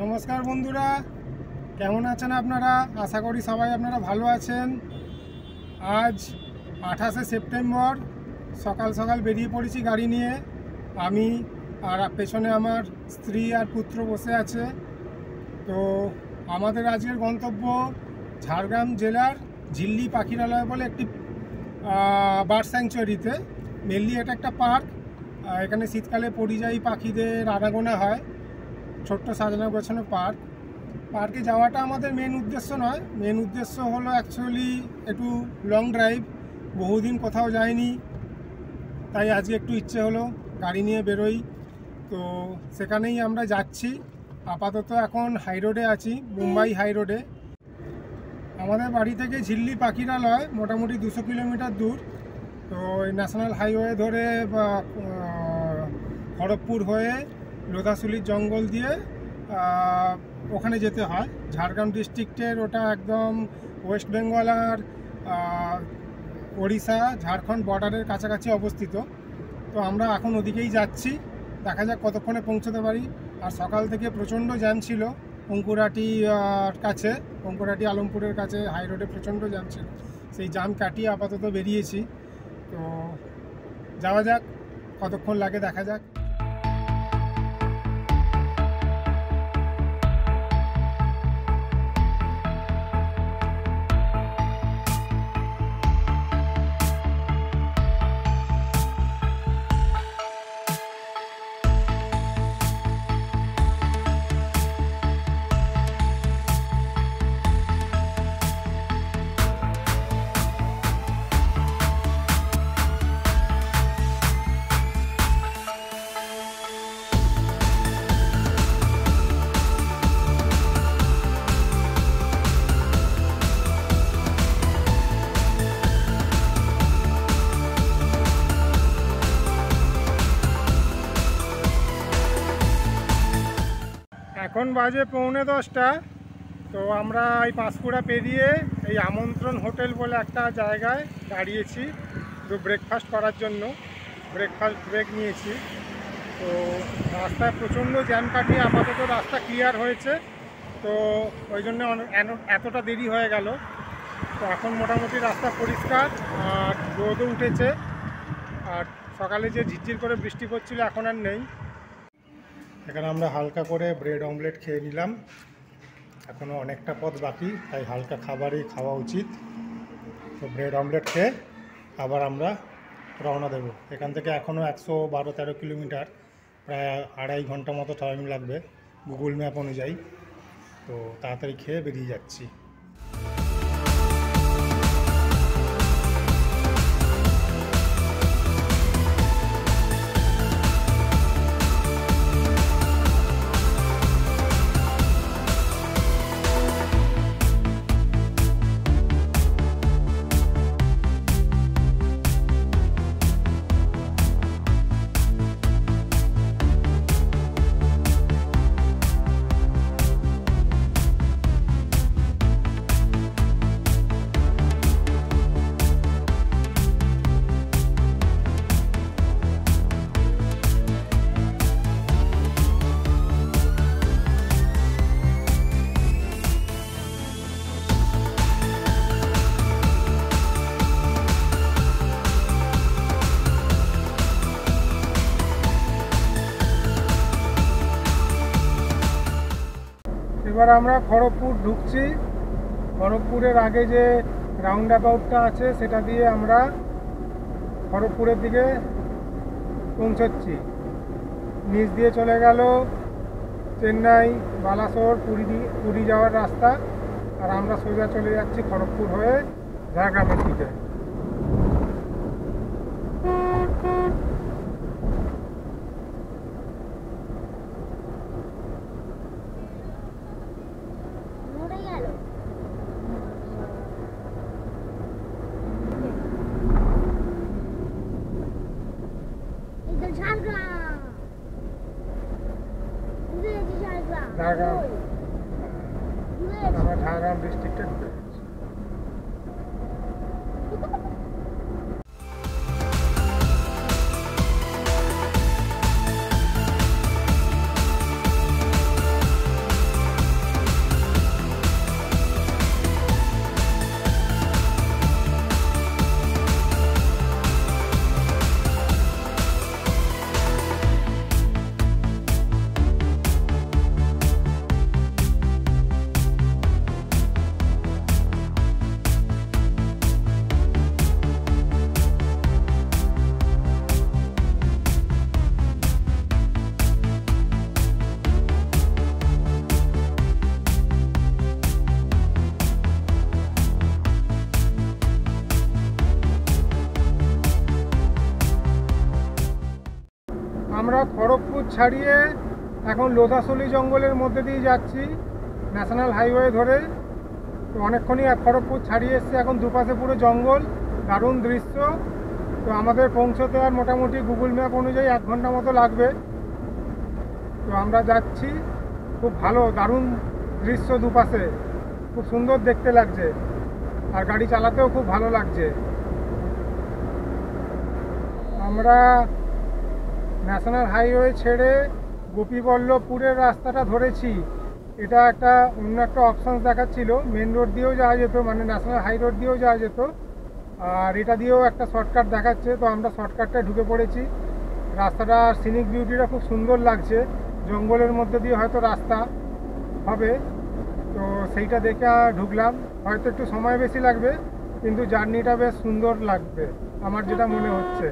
নমস্কার বন্ধুরা, কেমন আছেন আপনারা? আশা করি সবাই আপনারা ভালো আছেন। আজ 28শে সেপ্টেম্বর সকাল সকাল বেরিয়ে পড়েছি গাড়ি নিয়ে। আমি আর পেছনে আমার স্ত্রী আর পুত্র বসে আছে। তো আমাদের আজকের গন্তব্য ঝাড়গ্রাম জেলার ঝিল্লি পাখিরালয় বলে একটি বার্ড স্যাংচুয়ারিতে। মেনলি এটা একটা পার্ক। এখানে শীতকালে পরিযায়ী পাখিদের আনাগোনা হয়। ছোট্ট সাজানো গোছানো পার্কে যাওয়াটা আমাদের মেন উদ্দেশ্য নয়। মেন উদ্দেশ্য হলো অ্যাকচুয়ালি একটু লং ড্রাইভ। বহুদিন কোথাও যায়নি, তাই আজকে একটু ইচ্ছে হলো গাড়ি নিয়ে বেরোই। তো সেখানেই আমরা যাচ্ছি। আপাতত এখন হাই রোডে আছি, মুম্বাই হাই রোডে। আমাদের বাড়ি থেকে ঝিল্লি পাখিরালয় মোটামুটি 200 কিলোমিটার দূর। তো এই ন্যাশনাল হাইওয়ে ধরে বা খড়গপুর হয়ে লোধাশুলির জঙ্গল দিয়ে ওখানে যেতে হয়। ঝাড়গ্রাম ডিস্ট্রিক্টের ওটা একদম ওয়েস্ট বেঙ্গল আর ওড়িশা ঝাড়খণ্ড বর্ডারের কাছাকাছি অবস্থিত। তো আমরা এখন ওদিকেই যাচ্ছি, দেখা যাক কতক্ষণে পৌঁছতে পারি। আর সকাল থেকে প্রচণ্ড জ্যাম ছিল অঙ্কুরাটি কাছে, অঙ্কুরাটি আলমপুরের কাছে হাই রোডে প্রচণ্ড জ্যাম ছিল। সেই জ্যাম কাটিয়ে আপাতত বেরিয়েছি। তো যাওয়া যাক, কতক্ষণ লাগে দেখা যাক। এখন বাজে 9:45। তো আমরা এই পাঁশকুড়া পেরিয়ে এই আমন্ত্রণ হোটেল বলে একটা জায়গায় দাঁড়িয়েছি তো ব্রেকফাস্ট করার জন্য। ব্রেকফাস্ট ব্রেক নিয়েছি। তো রাস্তায় প্রচণ্ড জ্যাম কাটিয়ে আপাতত রাস্তা ক্লিয়ার হয়েছে। তো ওই জন্য এতটা দেরি হয়ে গেল। তো এখন মোটামুটি রাস্তা পরিষ্কার আর রোদও উঠেছে। আর সকালে যে ঝিরঝির করে বৃষ্টি পড়ছিল এখন আর নেই। এখানে আমরা হালকা করে ব্রেড অমলেট খেয়ে নিলাম। এখনও অনেকটা পথ বাকি, তাই হালকা খাবারই খাওয়া উচিত। তো ব্রেড অমলেট খেয়ে আবার আমরা রওনা দেব। এখান থেকে এখনও 112-13 কিলোমিটার, প্রায় 2.5 ঘন্টা মতো টাইম লাগবে গুগল ম্যাপ অনুযায়ী। তো তাড়াতাড়ি খেয়ে বেরিয়ে যাচ্ছি। এবার আমরা খড়গপুর ঢুকছি। খড়গপুরের আগে যে রাউন্ড অ্যাবাউটটা আছে সেটা দিয়ে আমরা খড়গপুরের দিকে পৌঁছচ্ছি। নিচ দিয়ে চলে গেল চেন্নাই, বালাসোর, পুরী যাওয়ার রাস্তা। আর আমরা সোজা চলে যাচ্ছি খড়গপুর হয়ে ঝাড়গ্রামের দিকে। আমরা ঝাড়গ্রাম ডিস্ট্রিক্টে ঢুকে গেছি। আমরা খড়গপুর ছাড়িয়ে এখন লোধাশলী জঙ্গলের মধ্যে দিয়ে যাচ্ছি ন্যাশনাল হাইওয়ে ধরে। তো অনেকক্ষণই খড়গপুর ছাড়িয়ে এসছি, এখন দুপাশে পুরো জঙ্গল, দারুণ দৃশ্য। তো আমাদের পৌঁছতে আর মোটামুটি গুগল ম্যাপ অনুযায়ী 1 ঘন্টা মতো লাগবে। তো আমরা যাচ্ছি, খুব ভালো দারুণ দৃশ্য, দুপাশে খুব সুন্দর দেখতে লাগছে, আর গাড়ি চালাতেও খুব ভালো লাগছে। আমরা ন্যাশনাল হাইওয়ে ছেড়ে গোপীবল্লভপুরের রাস্তাটা ধরেছি। এটা একটা অন্য একটা অপশান দেখাচ্ছিল, মেন রোড দিয়েও যাওয়া যেত, মানে ন্যাশনাল হাই রোড দিয়েও যাওয়া যেত, আর এটা দিয়েও একটা শর্টকাট দেখাচ্ছে। তো আমরা শর্টকাটটায় ঢুকে পড়েছি। রাস্তাটা সিনিক বিউটিটা খুব সুন্দর লাগছে, জঙ্গলের মধ্যে দিয়ে হয়তো রাস্তা হবে, তো সেইটা দেখে ঢুকলাম। হয়তো একটু সময় বেশি লাগবে, কিন্তু জার্নিটা বেশ সুন্দর লাগবে আমার যেটা মনে হচ্ছে।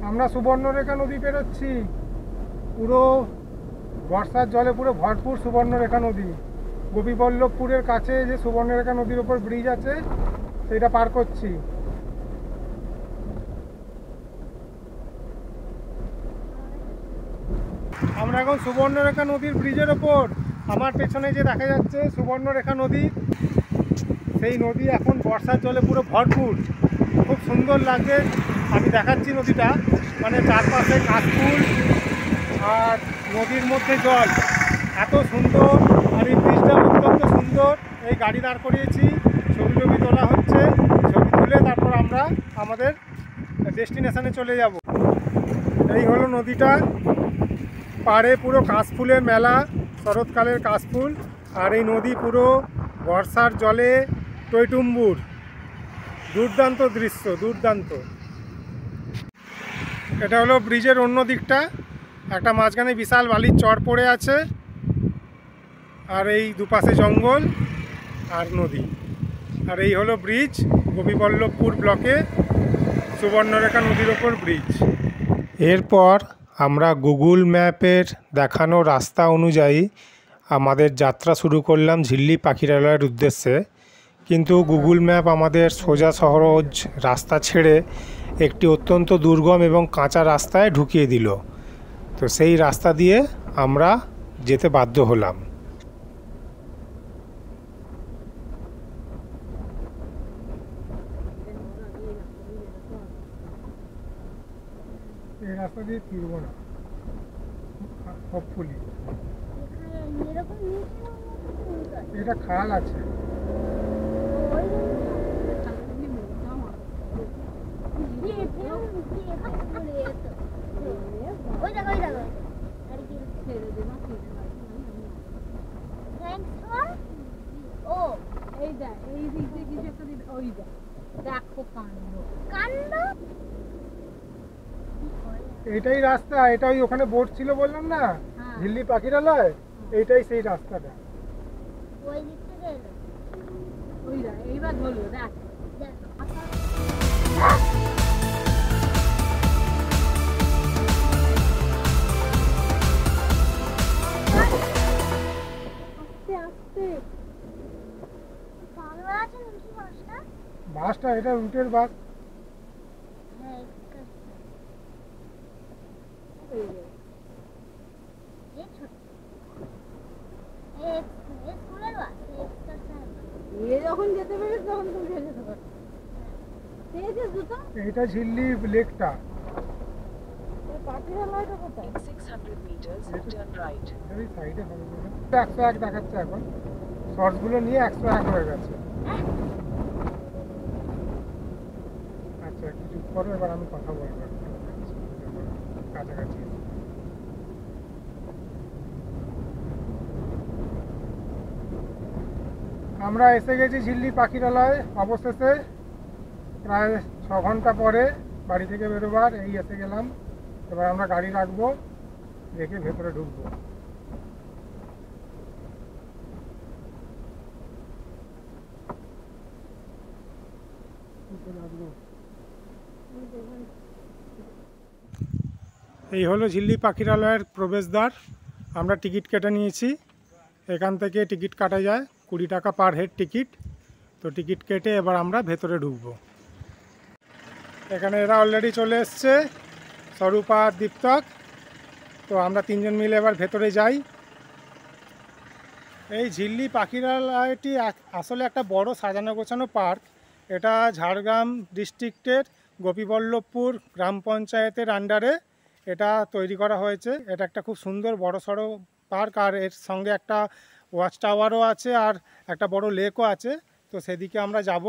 আমরা সুবর্ণরেখা নদী পেরোচ্ছি, পুরো বর্ষার জলে পুরো ভরপুর সুবর্ণরেখা নদী। গোপীবল্লভপুরের কাছে যে সুবর্ণরেখা নদীর ওপর ব্রিজ আছে, সেটা পার করছি। আমরা এখন সুবর্ণরেখা নদীর ব্রিজের ওপর। আমার পেছনে যে দেখা যাচ্ছে সুবর্ণরেখা নদী, সেই নদী এখন বর্ষার জলে পুরো ভরপুর, খুব সুন্দর লাগছে। আমি দেখাচ্ছি নদীটা, মানে চারপাশে কাশফুল আর নদীর মধ্যে জল, এত সুন্দর। আর এই ব্রিজটা অত্যন্ত সুন্দর। এই গাড়ি দাঁড় করিয়েছি, ছবি তোলা হচ্ছে। ছবি তুলে তারপর আমরা আমাদের ডেস্টিনেশনে চলে যাব। এই হলো নদীটা, পাড়ে পুরো কাশফুলের মেলা, শরৎকালের কাশফুল। আর এই নদী পুরো বর্ষার জলে টইটুম্বুর, দুর্দান্ত দৃশ্য, দুর্দান্ত। এটা হলো ব্রিজের অন্য দিকটা, একটা মাঝখানে বিশাল বালির চর পড়ে আছে, আর এই দুপাশে জঙ্গল আর নদী। আর এই হলো ব্রিজ, গোপীবল্লভপুর ব্লকে সুবর্ণরেখা নদীর ওপর ব্রিজ। এরপর আমরা গুগল ম্যাপের দেখানো রাস্তা অনুযায়ী আমাদের যাত্রা শুরু করলাম ঝিল্লি পাখিরালয়ের উদ্দেশ্যে। কিন্তু গুগল ম্যাপ আমাদের সোজা সহজ রাস্তা ছেড়ে একটি অত্যন্ত দুর্গম এবং কাঁচা রাস্তায় ঢুকিয়ে দিল। তো সেই রাস্তা দিয়ে আমরা যেতে বাধ্য হলাম। এই রাস্তা দিয়ে ফিরবো না, হোপফুলি। এটা খাল আছে। এটাই রাস্তা, এটা ওই ওখানে বোট ছিল বললাম না, ঝিল্লি পাখিরালয়, এইটাই সেই রাস্তাটা। এইবার ধরলো দেখ। বাসটা এটা রুটের বাস। এটা ঝিল্লি লেকটা। সাইডে হবে 101 দেখাচ্ছে এখন, শর্টসগুলো নিয়ে 101 হয়ে গেছে। আচ্ছা একটু চুপ করো, এবার আমি কথা বলবো কাছাকাছি। আমরা এসে গেছি ঝিল্লি পাখিরালয় অবশেষে, প্রায় 6 ঘন্টা পরে বাড়ি থেকে বেরোবার। এই এসে গেলাম, এবার আমরা গাড়ি রাখবো, রেখে ভেতরে ঢুকবো। এই হলো ঝিল্লি পাখিরালয়ের প্রবেশদ্বার। আমরা টিকিট কেটে নিয়েছি। এখান থেকে টিকিট কাটা যায় 20 টাকা পার হেড টিকিট। তো টিকিট কেটে এবার আমরা ভেতরে ঢুকবো। এখানে এরা অলরেডি চলে এসছে, স্বরূপা আর দীপ্তক। তো আমরা 3 জন মিলে এবার ভেতরে যাই। এই ঝিল্লি পাখিরালয়টি আসলে একটা বড় সাজানো গোছানো পার্ক। এটা ঝাড়গ্রাম ডিস্ট্রিক্টের গোপীবল্লভপুর গ্রাম পঞ্চায়েতের আন্ডারে এটা তৈরি করা হয়েছে। এটা একটা খুব সুন্দর বড়সড় পার্ক, আর এর সঙ্গে একটা ওয়াচ টাওয়ারও আছে আর একটা বড় লেকও আছে। তো সেদিকে আমরা যাব,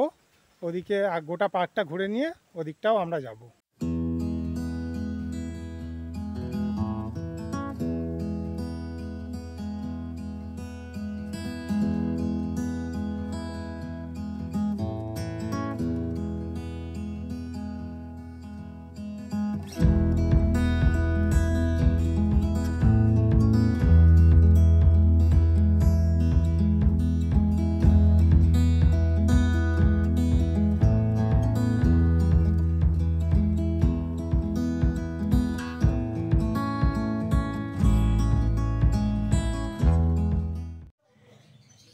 ওদিকে গোটা পার্কটা ঘুরে নিয়ে ওদিকটাও আমরা যাব।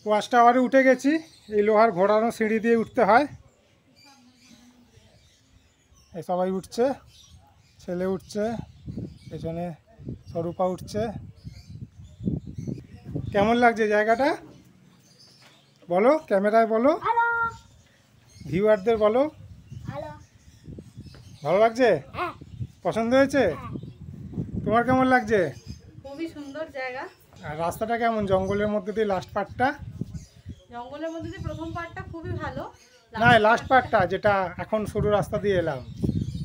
ওয়াচ টাওয়ারে উঠে গেছি। এই লোহার ঘোরানো সিঁড়ি দিয়ে উঠতে হয়। এই সবাই উঠছে, ছেলে উঠছে, পেছনে স্বরূপা উঠছে। কেমন লাগছে জায়গাটা বলো, ক্যামেরায় বলো, ভিউয়ারদের বলো। ভালো লাগছে? পছন্দ হয়েছে? তোমার কেমন লাগছে? খুবই সুন্দর জায়গা। আর রাস্তাটা কেমন, জঙ্গলের মধ্যে দিয়ে লাস্ট পার্টটা? জঙ্গলের মধ্যে দিয়ে প্রথম পার্টটা খুবই ভালো। না, লাস্ট পার্টটা যেটা এখন সরু রাস্তা দিয়ে এলাম,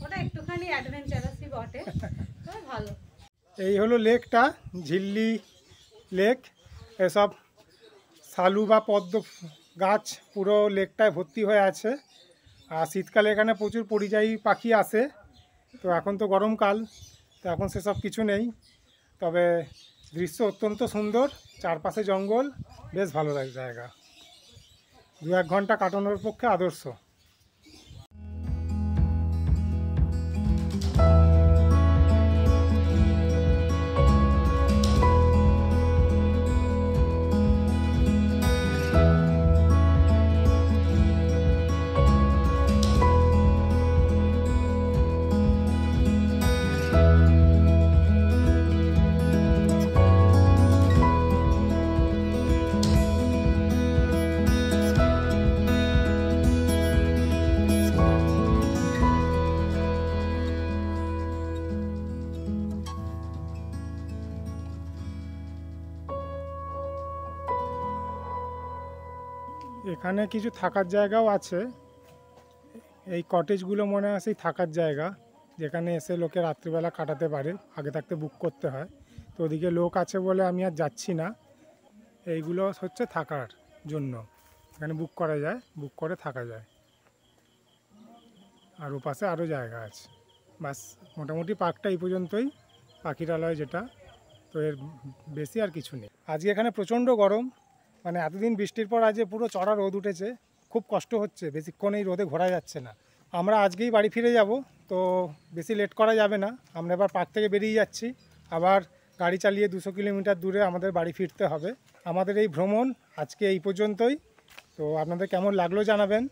ওটা একটুখানি অ্যাডভেঞ্চারাসই বটে, তবে ভালো। এই হলো লেকটা, ঝিল্লি লেক। এসব শালু বা পদ্ম গাছ পুরো লেকটায় ভর্তি হয়ে আছে। আর শীতকালে এখানে প্রচুর পরিযায়ী পাখি আসে। তো এখন তো গরমকাল, তো এখন সেসব কিছু নেই। তবে দৃশ্য অত্যন্ত সুন্দর, চারপাশে জঙ্গল, বেশ ভালো লাগে জায়গা। 2-1 ঘন্টা কাটানোর পক্ষে আদর্শ। এখানে কিছু থাকার জায়গাও আছে। এই কটেজগুলো মনে হয় সেই থাকার জায়গা, যেখানে এসে লোকে রাত্রিবেলা কাটাতে পারে। আগে থাকতে বুক করতে হয়। তো ওদিকে লোক আছে বলে আমি আর যাচ্ছি না। এইগুলো হচ্ছে থাকার জন্য, এখানে বুক করা যায়, বুক করে থাকা যায়। আর ওপাশে আরও জায়গা আছে। বাস মোটামুটি পার্কটা এই পর্যন্তই, পাখিরালয় যেটা। তো এর বেশি আর কিছু নেই। আজকে এখানে প্রচণ্ড গরম, মানে এতদিন বৃষ্টির পর আজ পুরো চড়া রোদ উঠেছে। খুব কষ্ট হচ্ছে, বেশিক্ষণ এই রোদে ঘোরা যাচ্ছে না। আমরা আজকেই বাড়ি ফিরে যাব, তো বেশি লেট করা যাবে না। আমরা এবার পার্ক থেকে বেরিয়ে যাচ্ছি। আবার গাড়ি চালিয়ে 200 কিলোমিটার দূরে আমাদের বাড়ি ফিরতে হবে। আমাদের এই ভ্রমণ আজকে এই পর্যন্তই। তো আপনাদের কেমন লাগলো জানাবেন।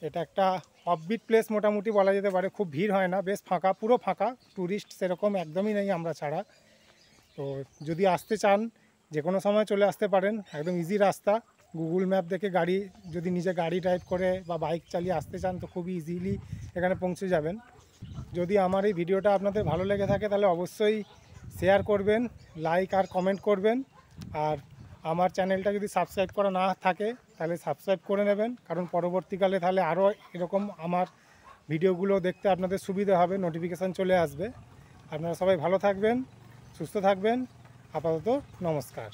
এটা একটা অফবিট প্লেস মোটামুটি বলা যেতে পারে। খুব ভিড় হয় না, বেশ ফাঁকা, পুরো ফাঁকা। ট্যুরিস্ট সেরকম একদমই নেই আমরা ছাড়া। তো যদি আসতে চান যে কোনো সময় চলে আসতে পারেন, একদম ইজি রাস্তা। গুগল ম্যাপ দেখে গাড়ি, যদি নিজে গাড়ি ড্রাইভ করে বা বাইক চালিয়ে আসতে চান তো খুবই ইজিলি এখানে পৌঁছে যাবেন। যদি আমার এই ভিডিওটা আপনাদের ভালো লেগে থাকে তাহলে অবশ্যই শেয়ার করবেন, লাইক আর কমেন্ট করবেন। আর আমার চ্যানেলটা যদি সাবস্ক্রাইব করা না থাকে তাহলে সাবস্ক্রাইব করে নেবেন, কারণ পরবর্তীকালে তাহলে আরও এরকম আমার ভিডিওগুলো দেখতে আপনাদের সুবিধা হবে, নোটিফিকেশান চলে আসবে। আপনারা সবাই ভালো থাকবেন, সুস্থ থাকবেন। আপাতত নমস্কার।